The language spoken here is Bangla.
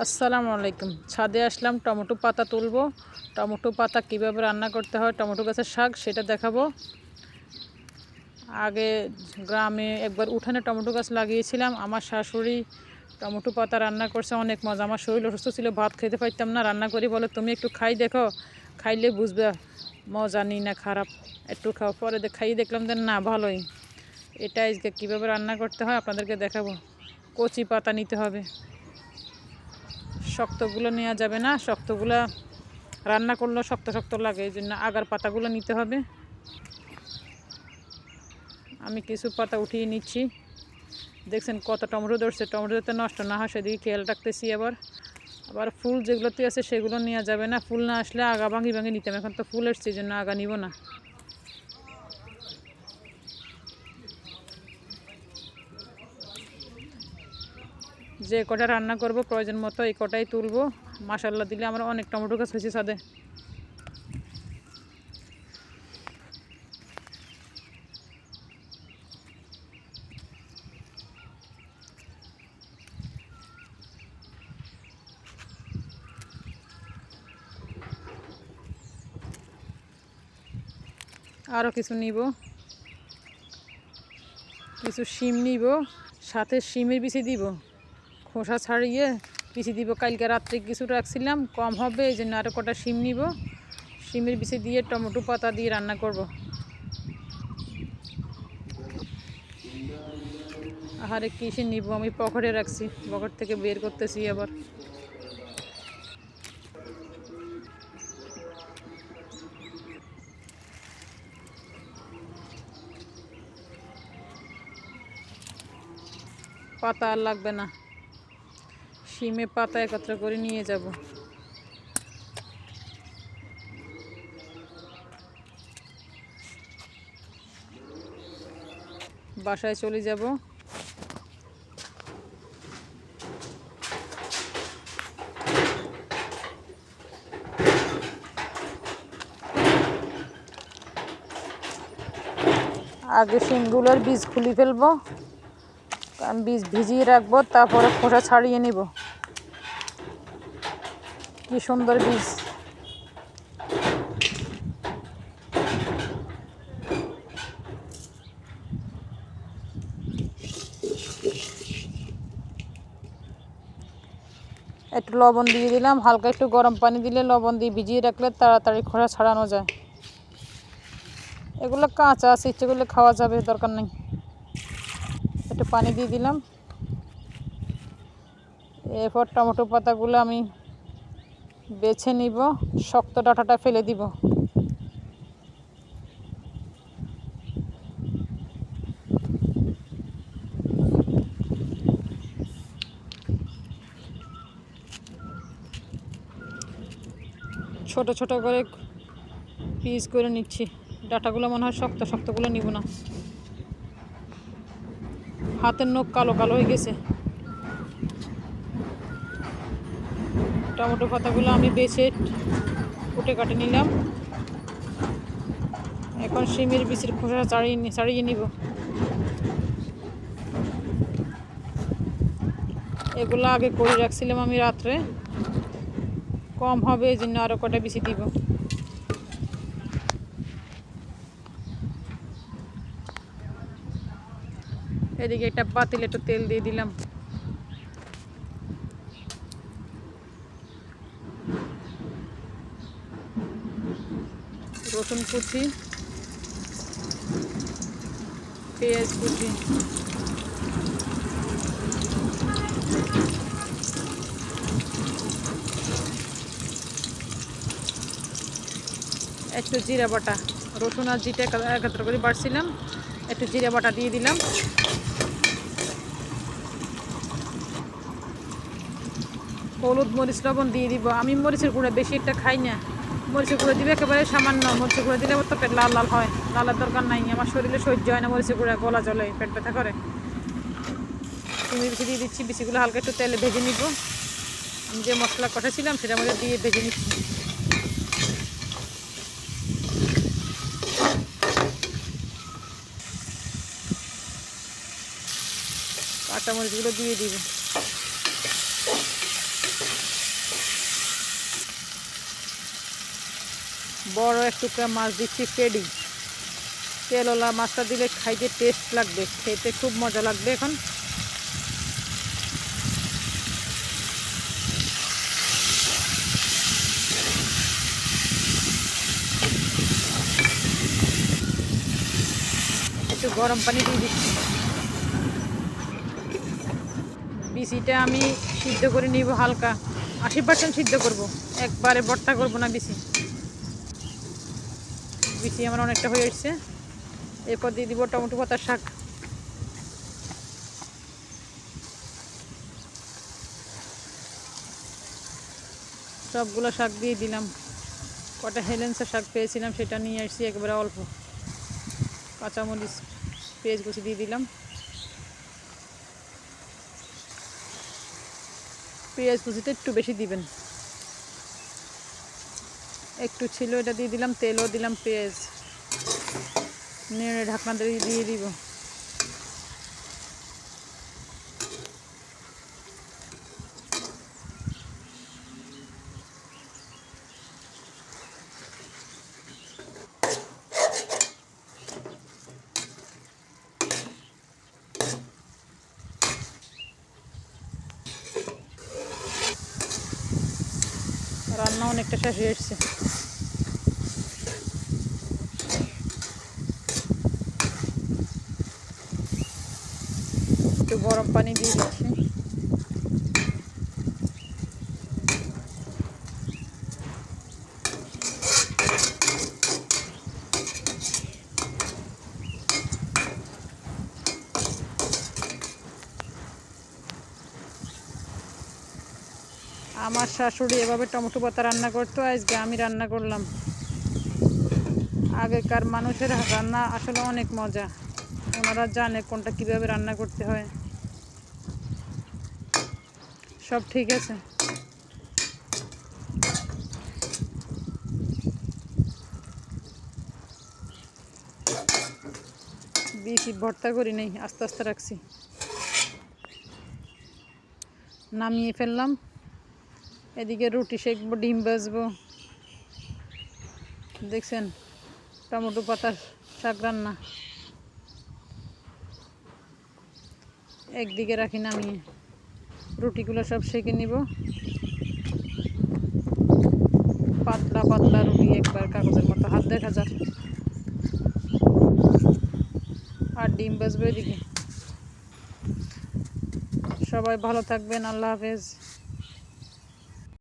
আসসালামু আলাইকুম। ছাদে আসলাম টমেটো পাতা তুলবো। টমেটো পাতা কিভাবে রান্না করতে হয়, টমেটো গাছের শাক সেটা দেখাবো। আগে গ্রামে একবার উঠানে টমেটো গাছ লাগিয়েছিলাম। আমার শাশুড়ি টমেটো পাতা রান্না করছে, অনেক মজা। আমার শরীর অসুস্থ ছিল, ভাত খেতে পারতাম না। রান্না করি বলে তুমি একটু খাই দেখো, খাইলে বুঝবে মজা নি না খারাপ, একটু খাও। পরে খাইয়ে দেখলাম যে না ভালোই। এটা আজকে কীভাবে রান্না করতে হয় আপনাদেরকে দেখাবো। কচি পাতা নিতে হবে, শক্তগুলো নেওয়া যাবে না। শক্তগুলো রান্না করলেও শক্ত শক্ত লাগে, এই জন্য আগার পাতাগুলো নিতে হবে। আমি কিছু পাতা উঠিয়ে নিচ্ছি। দেখছেন কত টমেটো ধরছে, টমেটো যাতে নষ্ট না হয় সেদিকে খেয়াল রাখতেছি। আবার ফুল যেগুলোতে আছে সেগুলো নেওয়া যাবে না। ফুল না আসলে আগা ভাঙি ভাঙি নিতাম, এখন তো ফুল এসছে, এই জন্য আগা নিব না। যে কটা রান্না করব প্রয়োজন মতো এই কটাই তুলবো। মাশাল্লাহ দিলে আমার অনেক টমেটো গাছ হয়েছে ছাদে। আরও কিছু নিব, কিছু শিম নিব, সাথে শিমের বিচি দিব, খোসা ছাড়িয়ে বিচি দিব। কালকে রাত্রে কিছু রাখছিলাম, কম হবে এই জন্য আরও কটা শিম নিব। শিমের বিচি দিয়ে টমেটো পাতা দিয়ে রান্না করব। আহারে কিসে নিব, আমি পকেটে রাখছি, পকেট থেকে বের করতেছি আবার। পাতা আর লাগবে না, শিমে পাতা একত্র করে নিয়ে যাব। বাসায় চলে যাব। আগে শিমগুলোর বীজ খুলে ফেলবো, কারণ বীজ ভিজিয়ে রাখবো, তারপরে খোসা ছাড়িয়ে নিব। কি সুন্দর বীজ। একটু লবণ দিয়ে দিলাম, হালকা একটু গরম পানি দিলে লবণ দিয়ে ভিজিয়ে রাখলে তাড়াতাড়ি খোসা ছাড়ানো যায়। এগুলো কাঁচা আছে, ইচ্ছে করলে খাওয়া যাবে, দরকার নেই। একটু পানি দিয়ে দিলাম। এরপর টমেটো পাতাগুলো আমি বেছে নিব, শক্ত ডাঁটাটা ফেলে দিব। ছোট ছোট করে পিস করে নিচ্ছি। ডাঁটাগুলো মনে হয় শক্ত, শক্তগুলো নিব না। হাতের নখ কালো কালো হয়ে গেছে। টমেটো পাতাগুলো আমি বেছে কুটে কাটে নিলাম। এখন শিমের বিচির খোসা ছাড়িয়ে নিব। এগুলো আগে করে রাখছিলাম আমি রাত্রে, কম হবে এই জন্য আরও কটা বিচি দিব। এদিকে একটা পাতিলে একটু তেল দিয়ে দিলাম। রসুন কুচি, পেঁয়াজ কুচি, একটু জিরা বাটা। রসুন আর জিরা একত্র করে বাড়ছিলাম, একটু জিরা বাটা দিয়ে দিলাম। হলুদ মরিচ লবণ দিয়ে দিব। আমি মরিচের গুঁড়া বেশি একটা খাই না, মরিচের গুঁড়ো দিবে একেবারে সামান্য। মরিচের গুঁড়ো দিলে তো পেট লাল লাল হয়, লালের দরকার নাই। আমার শরীরে সহ্য হয় না মরিচের গুঁড়া, গলা জ্বলে, পেট ব্যথা করে। চিংড়ি বিচি দিয়ে দিচ্ছি, বিচিগুলো হালকা একটু তেলে ভেজে নিব। আমি যে মশলা কষাছিলাম সেটার মধ্যে দিয়ে ভেজে নিচ্ছি। কাঁচামরিচগুলো দিয়ে দিব। বড় এক টুকরা মাছ দিচ্ছি পেডি। তেলওয়ালা মাছটা দিলে খাইতে টেস্ট লাগবে, খেতে খুব মজা লাগবে। এখন একটু গরম পানি দিয়ে দিচ্ছি। বিচিটা আমি সিদ্ধ করে নিব, হালকা 80% সিদ্ধ করব, একবারে ভর্তা করব না। বিচি আমার অনেকটা হয়ে এসছে। এরপর দিয়ে দিব টমেটো পাতার শাক। সবগুলো শাক দিয়ে দিলাম। কটা হেলেন্সা শাক পেয়েছিলাম, সেটা নিয়ে আসছি একেবারে অল্প। কাঁচামরিচ পেঁয়াজ কুচি দিয়ে দিলাম। পেঁয়াজ কুচিটা একটু বেশি দিবেন, একটু ছিল এটা দিয়ে দিলাম। তেলও দিলাম, পেঁয়াজ নেড়ে ঢাকনা দিয়ে দিব। রান্না অনেকটা শেষ হয়ে এসছে। একটু গরম পানি দিয়ে দিচ্ছি। আমার শাশুড়ি এভাবে টমেটো পাতা রান্না করতো, আজকে আমি রান্না করলাম। আগেকার মানুষের রান্না আসলে অনেক মজা, ওনারা জানে কোনটা কিভাবে রান্না করতে হয়। সব ঠিক আছে। বিচি ভর্তা করি নেই, আস্তে আস্তে রাখছি। নামিয়ে ফেললাম। এদিকে রুটি সেঁকবো, ডিম ভাজবো। দেখছেন টমেটো পাতার শাক রান্না। একদিকে রাখি নামিয়ে, রুটিগুলো সব সেঁকে নিব। পাতলা পাতলা রুটি, একবার কাগজের মতো, হাত দেখা যাক। আর ডিম ভাজবো এদিকে। সবাই ভালো থাকবেন, আল্লাহ হাফেজ।